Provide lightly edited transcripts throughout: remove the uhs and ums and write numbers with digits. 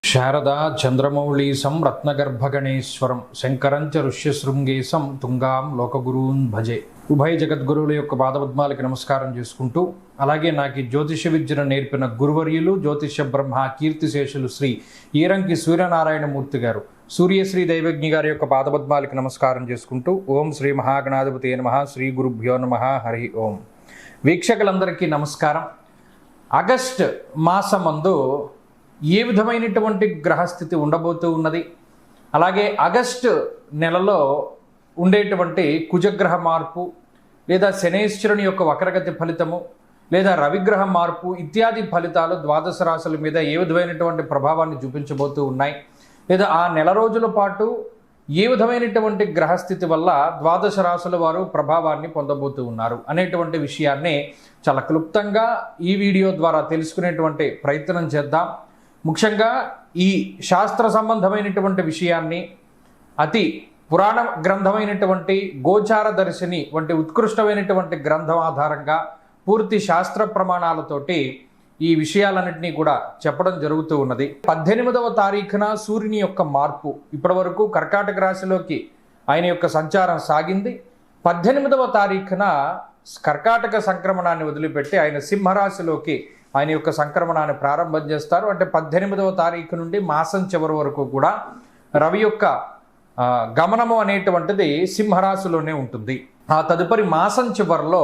శారదా చంద్రమౌళీసం రత్నగర్భగణేశ్వరం శంకరంచ ఋష్యశృంగేశం తుంగాం లోకగురూన్ భజే. ఉభయ జగద్గురువుల యొక్క పాదపద్మాలకి నమస్కారం చేసుకుంటూ, అలాగే నాకు జ్యోతిష విద్యను నేర్పిన గురువర్యులు జ్యోతిష బ్రహ్మ కీర్తిశేషులు శ్రీ ఈరంకి సూర్యనారాయణమూర్తి గారు, సూర్యశ్రీ దైవజ్ఞి గారి యొక్క పాదపద్మాలకి నమస్కారం చేసుకుంటూ, ఓం శ్రీ మహాగణాధిపతి నమః, శ్రీ గురుభ్యో నమః, హరి ఓం. వీక్షకులందరికీ నమస్కారం. ఆగస్ట్ మాసమందు ఏ విధమైనటువంటి గ్రహస్థితి ఉండబోతూ ఉన్నది, అలాగే ఆగస్టు నెలలో ఉండేటువంటి కుజగ్రహ మార్పు లేదా శనేశ్వరుని యొక్క వక్రగతి ఫలితము లేదా రవిగ్రహ మార్పు ఇత్యాది ఫలితాలు ద్వాదశ రాశుల మీద ఏ విధమైనటువంటి ప్రభావాన్ని చూపించబోతూ ఉన్నాయి, లేదా ఆ నెల రోజుల పాటు ఏ విధమైనటువంటి గ్రహస్థితి వల్ల ద్వాదశ రాశుల వారు ప్రభావాన్ని పొందబోతూ ఉన్నారు అనేటువంటి విషయాన్ని చాలా క్లుప్తంగా ఈ వీడియో ద్వారా తెలుసుకునేటువంటి ప్రయత్నం చేద్దాం. ముఖ్యంగా ఈ శాస్త్ర సంబంధమైనటువంటి విషయాన్ని అతి పురాణ గ్రంథమైనటువంటి గోచార దర్శిని వంటి ఉత్కృష్టమైనటువంటి గ్రంథం ఆధారంగా పూర్తి శాస్త్ర ప్రమాణాలతోటి ఈ విషయాలన్నింటినీ కూడా చెప్పడం జరుగుతూ ఉన్నది. 18వ తారీఖున సూర్యుని యొక్క మార్పు, ఇప్పటి వరకు కర్కాటక రాశిలోకి ఆయన యొక్క సంచారం సాగింది. 18వ తారీఖున కర్కాటక సంక్రమణాన్ని వదిలిపెట్టి ఆయన సింహరాశిలోకి ఆయన యొక్క సంక్రమణాన్ని ప్రారంభం చేస్తారు. అంటే 18వ తారీఖు నుండి మాసం చివరి వరకు కూడా రవి యొక్క గమనము అనేటువంటిది సింహరాశిలోనే ఉంటుంది. ఆ తదుపరి మాసం చివరిలో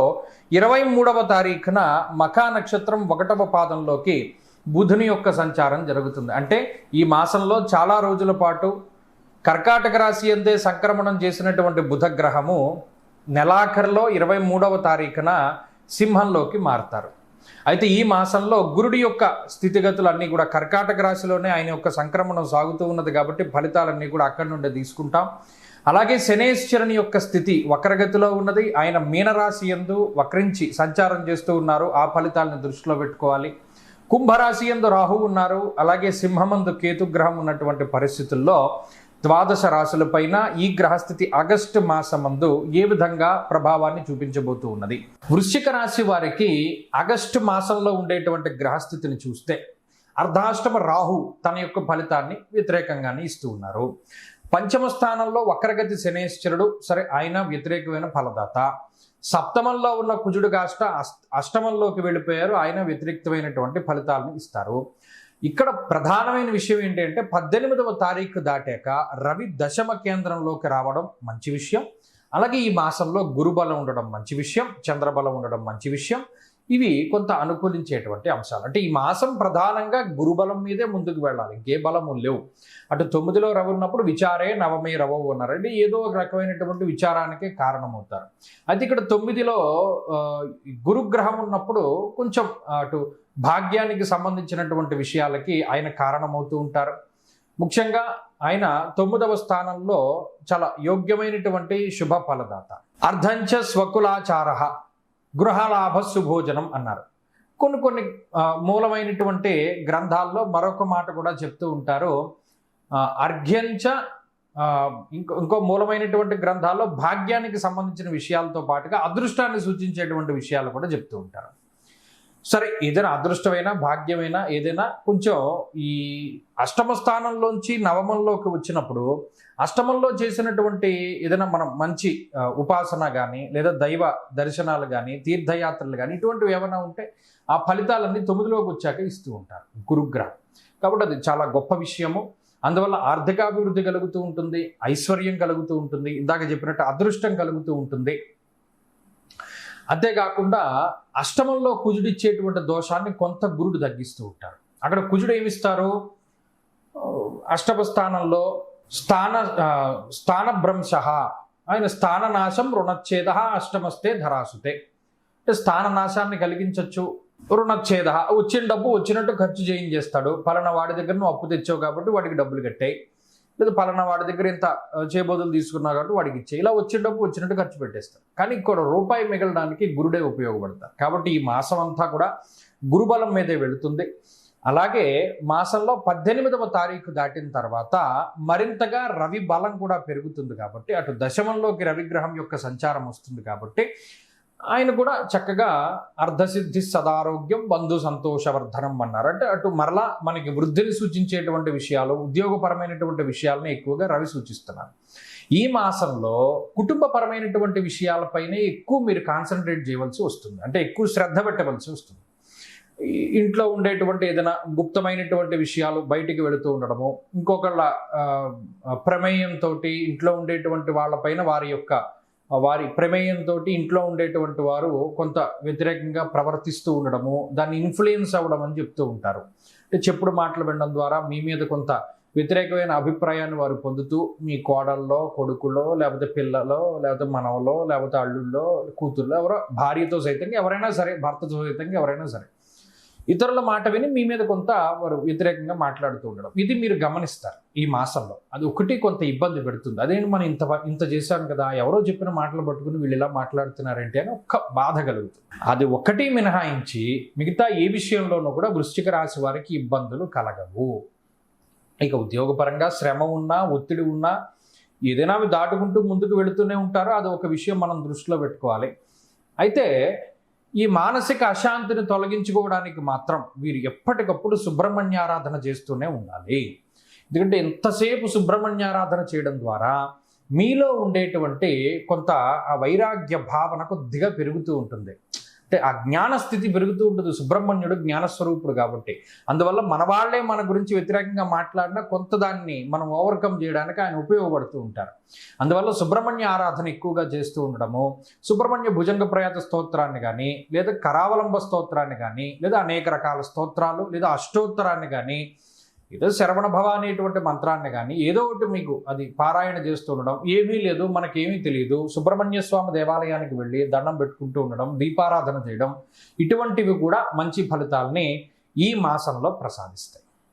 23వ తారీఖున మఖా నక్షత్రం 1వ పాదంలోకి బుధుని యొక్క సంచారం జరుగుతుంది. అంటే ఈ మాసంలో చాలా రోజుల పాటు కర్కాటక రాశి అందే సంక్రమణం చేసినటువంటి బుధ గ్రహము నెలాఖరులో 23వ తారీఖున సింహంలోకి మారతారు. అయితే ఈ మాసంలో గురుడి యొక్క స్థితిగతులన్నీ కూడా కర్కాటక రాశిలోనే ఆయన యొక్క సంక్రమణం సాగుతూ ఉన్నది కాబట్టి ఫలితాలన్నీ కూడా అక్కడి నుండి తీసుకుంటాం. అలాగే శనేశ్వరుని యొక్క స్థితి వక్రగతిలో ఉన్నది. ఆయన మీనరాశి యందు వక్రించి సంచారం చేస్తూ ఉన్నారు. ఆ ఫలితాలను దృష్టిలో పెట్టుకోవాలి. కుంభరాశి యందు రాహు ఉన్నారు. అలాగే సింహమందు కేతుగ్రహం ఉన్నటువంటి పరిస్థితుల్లో ద్వాదశ రాశులపైన ఈ గ్రహస్థితి ఆగస్టు మాసమందు ఏ విధంగా ప్రభావాన్ని చూపించబోతూ ఉన్నది. వృశ్చిక రాశి వారికి ఆగస్టు మాసంలో ఉండేటువంటి గ్రహస్థితిని చూస్తే అర్ధాష్టమ రాహు తన యొక్క ఫలితాన్ని వ్యతిరేకంగానే ఇస్తూ ఉన్నారు. పంచమ స్థానంలో వక్రగతి శనేశ్వరుడు, సరే ఆయన వ్యతిరేకమైన ఫలదాత. సప్తమంలో ఉన్న కుజుడు కాస్త అష్టమంలోకి వెళ్ళిపోయారు, ఆయన వ్యతిరేకమైనటువంటి ఫలితాలను ఇస్తారు. ఇక్కడ ప్రధానమైన విషయం ఏంటి అంటే 18వ తారీఖు దాటాక రవి దశమ కేంద్రంలోకి రావడం మంచి విషయం. అలాగే ఈ మాసంలో గురుబలం ఉండడం మంచి విషయం, చంద్రబలం ఉండడం మంచి విషయం. ఇవి కొంత అనుకూలించేటువంటి అంశాలు. అంటే ఈ మాసం ప్రధానంగా గురుబలం మీదే ముందుకు వెళ్ళాలి, ఇంకే బలము లేవు. అటు 9లో రవి ఉన్నప్పుడు విచారే నవమే రవవు ఉన్నారు, అంటే ఏదో ఒక రకమైనటువంటి విచారానికే కారణమవుతారు. అయితే ఇక్కడ 9లో గురుగ్రహం ఉన్నప్పుడు కొంచెం అటు భాగ్యానికి సంబంధించినటువంటి విషయాలకి ఆయన కారణమవుతూ ఉంటారు. ముఖ్యంగా ఆయన 9వ స్థానంలో చాలా యోగ్యమైనటువంటి శుభ ఫలదాత. అర్ధంచ స్వకులాచార గృహలాభ సుభోజనం అన్నారు. కొన్ని మూలమైనటువంటి గ్రంథాల్లో మరొక మాట కూడా చెప్తూ ఉంటారు. అర్ఘ్యంచ ఇంకో మూలమైనటువంటి గ్రంథాల్లో భాగ్యానికి సంబంధించిన విషయాలతో పాటుగా అదృష్టాన్ని సూచించేటువంటి విషయాలు కూడా చెప్తూ ఉంటారు. సరే, ఏదైనా అదృష్టమైనా భాగ్యమైనా ఏదైనా కొంచెం ఈ అష్టమ స్థానంలోంచి నవమంలోకి వచ్చినప్పుడు అష్టమంలో చేసినటువంటి ఏదైనా మనం మంచి ఉపాసన కానీ లేదా దైవ దర్శనాలు కానీ తీర్థయాత్రలు కానీ ఇటువంటివి ఏమైనా ఉంటే ఆ ఫలితాలన్నీ 9లోకి వచ్చాక ఇస్తూ ఉంటారు గురుగ్రహం. కాబట్టి అది చాలా గొప్ప విషయము. అందువల్ల ఆర్థికాభివృద్ధి కలుగుతూ ఉంటుంది, ఐశ్వర్యం కలుగుతూ ఉంటుంది, ఇందాక చెప్పినట్టు అదృష్టం కలుగుతూ ఉంటుంది. అంతేకాకుండా అష్టమంలో కుజుడిచ్చేటువంటి దోషాన్ని కొంత గురుడు తగ్గిస్తూ ఉంటారు. అక్కడ కుజుడు ఏమిస్తారు, అష్టమ స్థానంలో స్థానభ్రంశ, ఆయన స్థాననాశం రుణచ్ఛేద అష్టమస్తే ధరాసుతే, అంటే స్థాననాశాన్ని కలిగించవచ్చు. రుణచ్ఛేద, వచ్చిన డబ్బు వచ్చినట్టు ఖర్చు చేయించేస్తాడు. పలానా వాడి దగ్గర నువ్వు అప్పు తెచ్చావు కాబట్టి వాడికి డబ్బులు కట్టాయి, లేదా పలానా వాడి దగ్గర ఇంత చేబోదులు తీసుకున్నావు కాబట్టి వాడికి ఇచ్చే, ఇలా వచ్చిన డబ్బు వచ్చినట్టు ఖర్చు పెట్టేస్తారు. కానీ ఇక్కడ రూపాయి మిగలడానికి గురుడే ఉపయోగపడతారు. కాబట్టి ఈ మాసం అంతా కూడా గురుబలం మీదే వెళుతుంది. అలాగే మాసంలో 18వ తారీఖు దాటిన తర్వాత మరింతగా రవి బలం కూడా పెరుగుతుంది కాబట్టి అటు దశమంలోకి రవిగ్రహం యొక్క సంచారం వస్తుంది కాబట్టి ఆయన కూడా చక్కగా అర్ధసిద్ధి సదారోగ్యం బంధు సంతోషవర్ధనం అన్నారు. అంటే అటు మరలా మనకి వృద్ధిని సూచించేటువంటి విషయాలు, ఉద్యోగపరమైనటువంటి విషయాలను ఎక్కువగా రవి సూచిస్తున్నారు. ఈ మాసంలో కుటుంబపరమైనటువంటి విషయాలపైనే ఎక్కువ మీరు కాన్సన్ట్రేట్ చేయవలసి వస్తుంది, అంటే ఎక్కువ శ్రద్ధ పెట్టవలసి వస్తుంది. ఇంట్లో ఉండేటువంటి ఏదైనా గుప్తమైనటువంటి విషయాలు బయటికి వెళుతూ ఉండడము, ఇంకొకళ్ళ ప్రమేయంతో ఇంట్లో ఉండేటువంటి వాళ్ళపైన వారి ప్రమేయంతో ఇంట్లో ఉండేటువంటి వారు కొంత వ్యతిరేకంగా ప్రవర్తిస్తూ ఉండడము, దాన్ని ఇన్ఫ్లుయెన్స్ అవ్వడం అని చెప్తూ ఉంటారు. అంటే చెప్పుడు మాటలు వినడం ద్వారా మీ మీద కొంత వ్యతిరేకమైన అభిప్రాయాన్ని వారు పొందుతూ మీ కోడల్లో, కొడుకులో, లేకపోతే పిల్లలో, లేకపోతే మనవలో, లేకపోతే అల్లుల్లో, కూతుర్లో, ఎవరో భార్యతో సైతంగా ఎవరైనా సరే, భర్తతో సైతంగా ఎవరైనా సరే ఇతరుల మాట విని మీ మీద కొంత వారు వ్యతిరేకంగా మాట్లాడుతూ ఉండడం, ఇది మీరు గమనిస్తారు ఈ మాసంలో. అది ఒకటి కొంత ఇబ్బంది పెడుతుంది. అదేంటి మనం ఇంత చేశాను కదా, ఎవరో చెప్పిన మాటలు పట్టుకుని వీళ్ళు ఇలా మాట్లాడుతున్నారంటే అని ఒక్క బాధ కలుగుతుంది. అది ఒకటి మినహాయించి మిగతా ఏ విషయంలోనూ కూడా వృశ్చిక రాశి వారికి ఇబ్బందులు కలగవు. ఇక ఉద్యోగపరంగా శ్రమ ఉన్నా, ఒత్తిడి ఉన్నా, ఏదైనా అవి దాటుకుంటూ ముందుకు వెళుతూనే ఉంటారో అది ఒక విషయం మనం దృష్టిలో పెట్టుకోవాలి. అయితే ఈ మానసిక అశాంతిని తొలగించుకోవడానికి మాత్రం వీరు ఎప్పటికప్పుడు సుబ్రహ్మణ్యారాధన చేస్తూనే ఉండాలి. ఎందుకంటే ఎంతసేపు సుబ్రహ్మణ్యారాధన చేయడం ద్వారా మీలో ఉండేటువంటి కొంత ఆ వైరాగ్య భావన కొద్దిగా పెరుగుతూ ఉంటుంది. అంటే ఆ జ్ఞాన స్థితి పెరుగుతూ ఉంటుంది. సుబ్రహ్మణ్యుడు జ్ఞానస్వరూపుడు కాబట్టి, అందువల్ల మన వాళ్ళే మన గురించి వ్యతిరేకంగా మాట్లాడినా కొంత దాన్ని మనం ఓవర్కమ్ చేయడానికి ఆయన ఉపయోగపడుతూ ఉంటారు. అందువల్ల సుబ్రహ్మణ్య ఆరాధన ఎక్కువగా చేస్తూ ఉండడము, సుబ్రహ్మణ్య భుజంగ ప్రయాత స్తోత్రాన్ని కానీ, లేదా కరావలంబ స్తోత్రాన్ని కానీ, లేదా అనేక రకాల స్తోత్రాలు, లేదా అష్టోత్తరాన్ని కానీ, ఏదో శరవణ భవ అనేటువంటి మంత్రాన్ని కానీ ఏదో ఒకటి మీకు అది పారాయణ చేస్తూ ఉండడం. ఏమీ లేదు, మనకేమీ తెలియదు, సుబ్రహ్మణ్య స్వామి దేవాలయానికి వెళ్ళి దండం పెట్టుకుంటూ ఉండడం, దీపారాధన చేయడం, ఇటువంటివి కూడా మంచి ఫలితాలని ఈ మాసంలో ప్రసాదిస్తాయి.